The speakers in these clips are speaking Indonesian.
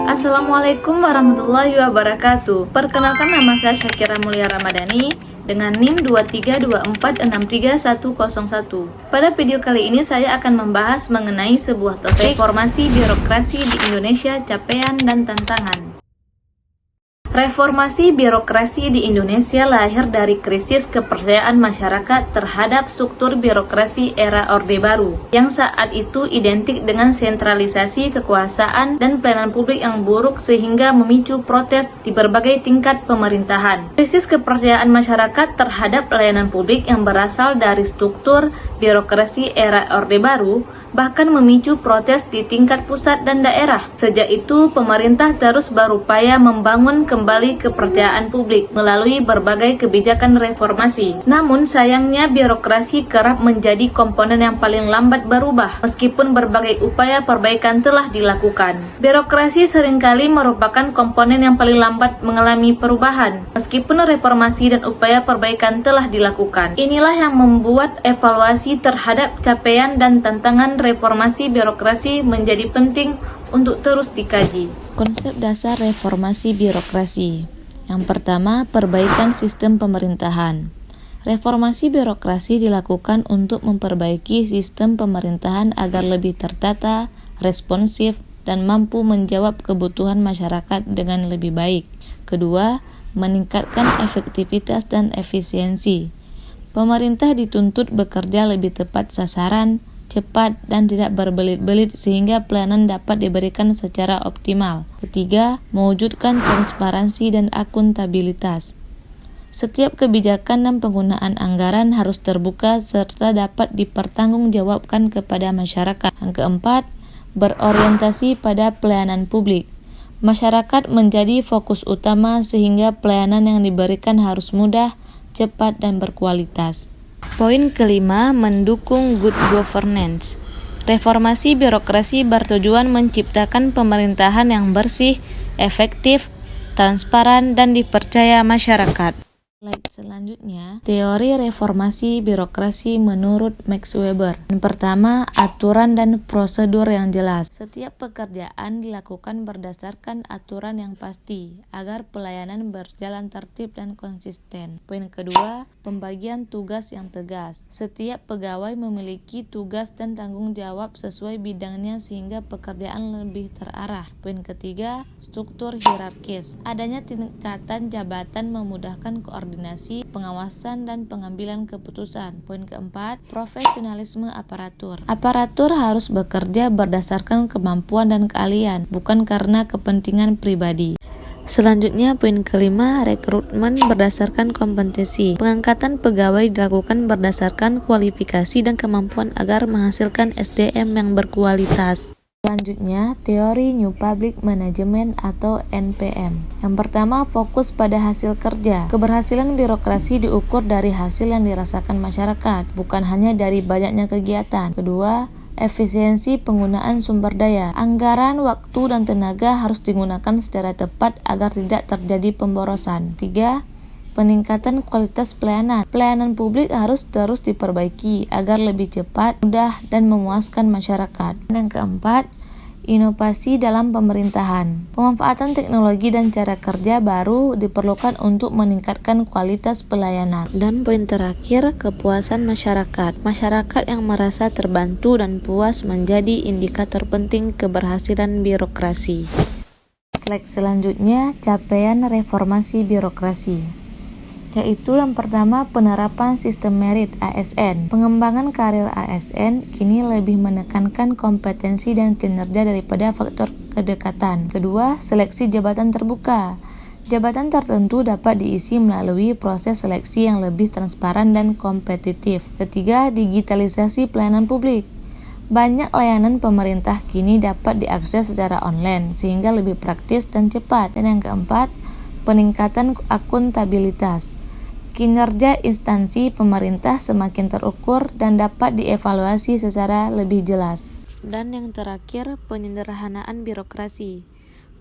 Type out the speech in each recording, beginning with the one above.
Assalamualaikum warahmatullahi wabarakatuh. Perkenalkan, nama saya Syakira Mulia Ramadhani dengan NIM 2324631101. Pada video kali ini saya akan membahas mengenai sebuah topik reformasi birokrasi di Indonesia, capaian dan tantangan. Reformasi birokrasi di Indonesia lahir dari krisis kepercayaan masyarakat terhadap struktur birokrasi era Orde Baru, yang saat itu identik dengan sentralisasi kekuasaan dan pelayanan publik yang buruk sehingga memicu protes di berbagai tingkat pemerintahan. Krisis kepercayaan masyarakat terhadap pelayanan publik yang berasal dari struktur birokrasi era Orde Baru bahkan memicu protes di tingkat pusat dan daerah. Sejak itu, pemerintah terus berupaya membangun kembali kepercayaan publik melalui berbagai kebijakan reformasi. Namun sayangnya birokrasi kerap menjadi komponen yang paling lambat berubah, meskipun berbagai upaya perbaikan telah dilakukan. Birokrasi seringkali merupakan komponen yang paling lambat mengalami perubahan, meskipun reformasi dan upaya perbaikan telah dilakukan. Inilah yang membuat evaluasi terhadap capaian dan tantangan reformasi birokrasi menjadi penting untuk terus dikaji. Konsep dasar reformasi birokrasi. Yang pertama, perbaikan sistem pemerintahan. Reformasi birokrasi dilakukan untuk memperbaiki sistem pemerintahan agar lebih tertata, responsif, dan mampu menjawab kebutuhan masyarakat dengan lebih baik. Kedua, meningkatkan efektivitas dan efisiensi. Pemerintah dituntut bekerja lebih tepat sasaran, cepat, dan tidak berbelit-belit sehingga pelayanan dapat diberikan secara optimal. Ketiga, mewujudkan transparansi dan akuntabilitas. Setiap kebijakan dan penggunaan anggaran harus terbuka serta dapat dipertanggungjawabkan kepada masyarakat. Yang keempat, berorientasi pada pelayanan publik. Masyarakat menjadi fokus utama sehingga pelayanan yang diberikan harus mudah, cepat, dan berkualitas. Poin kelima, mendukung good governance. Reformasi birokrasi bertujuan menciptakan pemerintahan yang bersih, efektif, transparan, dan dipercaya masyarakat. Slide selanjutnya, teori reformasi birokrasi menurut Max Weber. Yang pertama, aturan dan prosedur yang jelas. Setiap pekerjaan dilakukan berdasarkan aturan yang pasti agar pelayanan berjalan tertib dan konsisten. Poin kedua, pembagian tugas yang tegas. Setiap pegawai memiliki tugas dan tanggung jawab sesuai bidangnya sehingga pekerjaan lebih terarah. Poin ketiga, struktur hierarkis. Adanya tingkatan jabatan memudahkan koordinasi, pengawasan, dan pengambilan keputusan. Poin keempat, profesionalisme aparatur. Aparatur harus bekerja berdasarkan kemampuan dan keahlian, bukan karena kepentingan pribadi. Selanjutnya, poin kelima, rekrutmen berdasarkan kompetensi. Pengangkatan pegawai dilakukan berdasarkan kualifikasi dan kemampuan agar menghasilkan SDM yang berkualitas. Selanjutnya, teori New Public Management atau NPM. Yang pertama, fokus pada hasil kerja. Keberhasilan birokrasi diukur dari hasil yang dirasakan masyarakat, bukan hanya dari banyaknya kegiatan. Kedua, efisiensi penggunaan sumber daya. Anggaran, waktu, dan tenaga harus digunakan secara tepat agar tidak terjadi pemborosan. Tiga, peningkatan kualitas pelayanan. Pelayanan publik harus terus diperbaiki agar lebih cepat, mudah, dan memuaskan masyarakat. Yang keempat, inovasi dalam pemerintahan. Pemanfaatan teknologi dan cara kerja baru diperlukan untuk meningkatkan kualitas pelayanan. Dan poin terakhir, kepuasan masyarakat. Masyarakat yang merasa terbantu dan puas menjadi indikator penting keberhasilan birokrasi. Slide selanjutnya, capaian reformasi birokrasi. Yaitu yang pertama, penerapan sistem merit ASN. Pengembangan karir ASN kini lebih menekankan kompetensi dan kinerja daripada faktor kedekatan. Kedua, seleksi jabatan terbuka. Jabatan tertentu dapat diisi melalui proses seleksi yang lebih transparan dan kompetitif. Ketiga, digitalisasi pelayanan publik. Banyak layanan pemerintah kini dapat diakses secara online sehingga lebih praktis dan cepat. Dan yang keempat, peningkatan akuntabilitas. Kinerja instansi pemerintah semakin terukur dan dapat dievaluasi secara lebih jelas. Dan yang terakhir, penyederhanaan birokrasi.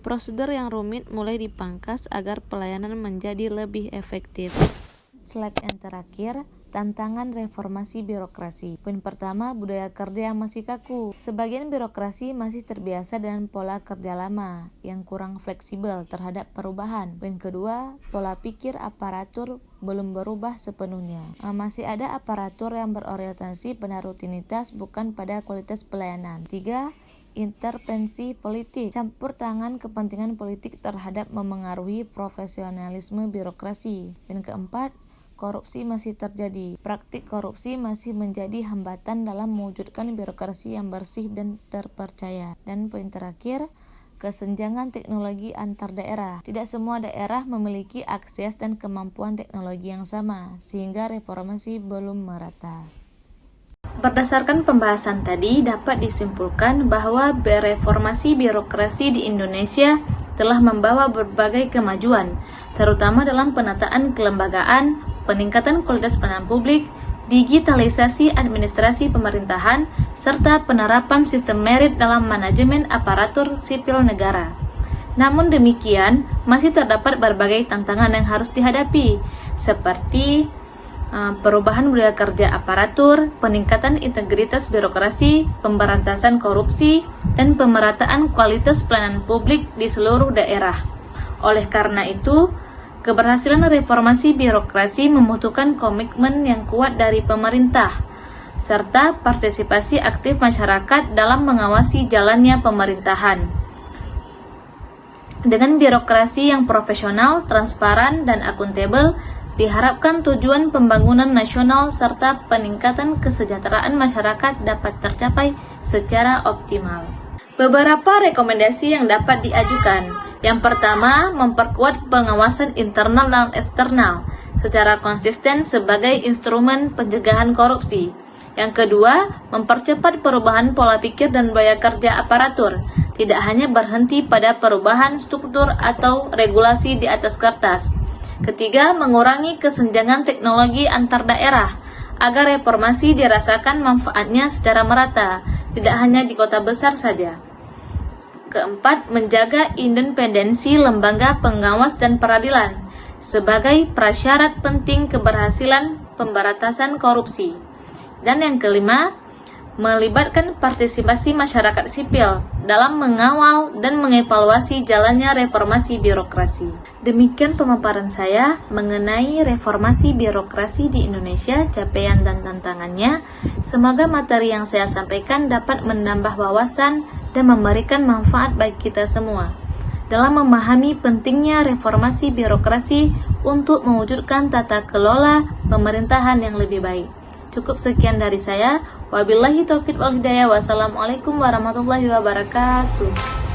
Prosedur yang rumit mulai dipangkas agar pelayanan menjadi lebih efektif. Slide yang terakhir, Tantangan reformasi birokrasi. Poin pertama, budaya kerja yang masih kaku. Sebagian birokrasi masih terbiasa dengan pola kerja lama yang kurang fleksibel terhadap perubahan. Poin kedua, pola pikir aparatur belum berubah sepenuhnya. Masih ada aparatur yang berorientasi pada rutinitas bukan pada kualitas pelayanan. 3. Intervensi politik. Campur tangan kepentingan politik terhadap memengaruhi profesionalisme birokrasi. Dan keempat, korupsi masih terjadi. Praktik korupsi masih menjadi hambatan dalam mewujudkan birokrasi yang bersih dan terpercaya. Dan poin terakhir, kesenjangan teknologi antar daerah. Tidak semua daerah memiliki akses dan kemampuan teknologi yang sama, sehingga reformasi belum merata. Berdasarkan pembahasan tadi, dapat disimpulkan bahwa reformasi birokrasi di Indonesia telah membawa berbagai kemajuan, terutama dalam penataan kelembagaan, peningkatan kualitas pelayanan publik, digitalisasi administrasi pemerintahan, serta penerapan sistem merit dalam manajemen aparatur sipil negara. Namun demikian, masih terdapat berbagai tantangan yang harus dihadapi, seperti perubahan budaya kerja aparatur, peningkatan integritas birokrasi, pemberantasan korupsi, dan pemerataan kualitas pelayanan publik di seluruh daerah. Oleh karena itu, keberhasilan reformasi birokrasi membutuhkan komitmen yang kuat dari pemerintah, serta partisipasi aktif masyarakat dalam mengawasi jalannya pemerintahan. Dengan birokrasi yang profesional, transparan, dan akuntabel, diharapkan tujuan pembangunan nasional serta peningkatan kesejahteraan masyarakat dapat tercapai secara optimal. Beberapa rekomendasi yang dapat diajukan. Yang pertama, memperkuat pengawasan internal dan eksternal secara konsisten sebagai instrumen pencegahan korupsi. Yang kedua, mempercepat perubahan pola pikir dan budaya kerja aparatur, tidak hanya berhenti pada perubahan struktur atau regulasi di atas kertas. Ketiga, mengurangi kesenjangan teknologi antar daerah agar reformasi dirasakan manfaatnya secara merata, tidak hanya di kota besar saja. Keempat, menjaga independensi lembaga pengawas dan peradilan sebagai prasyarat penting keberhasilan pemberantasan korupsi. Dan yang kelima, melibatkan partisipasi masyarakat sipil dalam mengawal dan mengevaluasi jalannya reformasi birokrasi. Demikian pemaparan saya mengenai reformasi birokrasi di Indonesia, capaian dan tantangannya. Semoga materi yang saya sampaikan dapat menambah wawasan dan memberikan manfaat bagi kita semua dalam memahami pentingnya reformasi birokrasi untuk mewujudkan tata kelola pemerintahan yang lebih baik. Cukup sekian dari saya. Wabillahi taufiq wal hidayah. Wassalamualaikum warahmatullahi wabarakatuh.